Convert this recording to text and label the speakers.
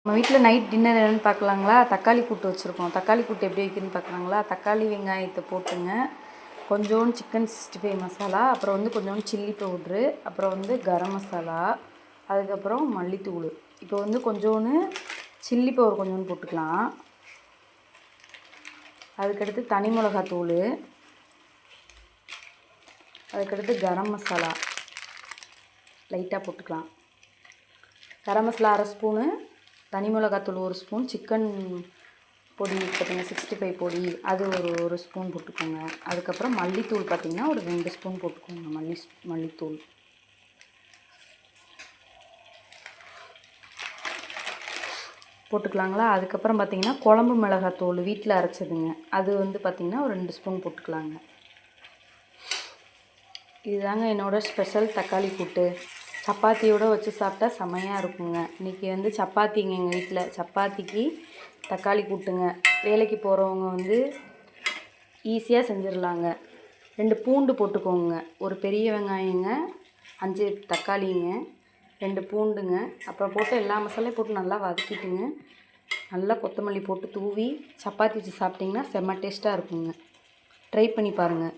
Speaker 1: நம்ம வீட்டில் night dinner என்னென்னு பார்க்கலாங்களா? தக்காளி கூட்டு வச்சுருக்கோம். தக்காளி கூட்டு எப்படி வைக்கணும்னு பார்க்கலாங்களா? தக்காளி வெங்காயத்தை போட்டுங்க, கொஞ்சோண்டு சிக்கன் 65 மசாலா, அப்புறம் வந்து கொஞ்சோண்டு சில்லி பவுட்ரு, அப்புறம் வந்து கரம் மசாலா, அதுக்கப்புறம் மல்லித்தூள். இப்போ வந்து கொஞ்சோண்டு சில்லி பவுடர் கொஞ்சோண்டு போட்டுக்கலாம். அதுக்கடுத்து தனி மிளகாத்தூள், அதுக்கடுத்து கரம் மசாலா லைட்டாக போட்டுக்கலாம். கரம் மசாலா 1/2 ஸ்பூனு, தனி மிளகாத்தூள் 1 ஸ்பூன், சிக்கன் பொடி பார்த்திங்கன்னா 65 பொடி அது ஒரு ஸ்பூன் போட்டுக்கோங்க. அதுக்கப்புறம் மல்லித்தூள் பார்த்திங்கன்னா ஒரு 2 ஸ்பூன் போட்டுக்கோங்க. மல்லித்தூள் போட்டுக்கலாங்களா? அதுக்கப்புறம் பார்த்திங்கன்னா குழம்பு மிளகாத்தூள் வீட்டில் அரைச்சதுங்க, அது வந்து பார்த்திங்கன்னா ஒரு 2 ஸ்பூன் போட்டுக்கலாங்க. இதுதாங்க என்னோடய ஸ்பெஷல் தக்காளி கூட்டு. சப்பாத்தியோடு வச்சு சாப்பிட்டா செமையாக இருக்குங்க. இன்றைக்கி வந்து சப்பாத்திங்க எங்கள் வீட்டில். சப்பாத்திக்கு தக்காளி கூட்டுங்க. வேலைக்கு போகிறவங்க வந்து ஈஸியாக செஞ்சிடலாங்க. 2 பூண்டு போட்டுக்கோங்க, ஒரு பெரிய வெங்காயங்க, 5 தக்காளிங்க, 2 பூண்டுங்க, அப்புறம் போட்டு எல்லா மசாலையும் போட்டு நல்லா வதக்கிட்டுங்க, நல்லா கொத்தமல்லி போட்டு தூவி சப்பாத்தி வச்சு சாப்பிட்டிங்கன்னா செம்ம டேஸ்ட்டாக இருக்குங்க. ட்ரை பண்ணி பாருங்கள்.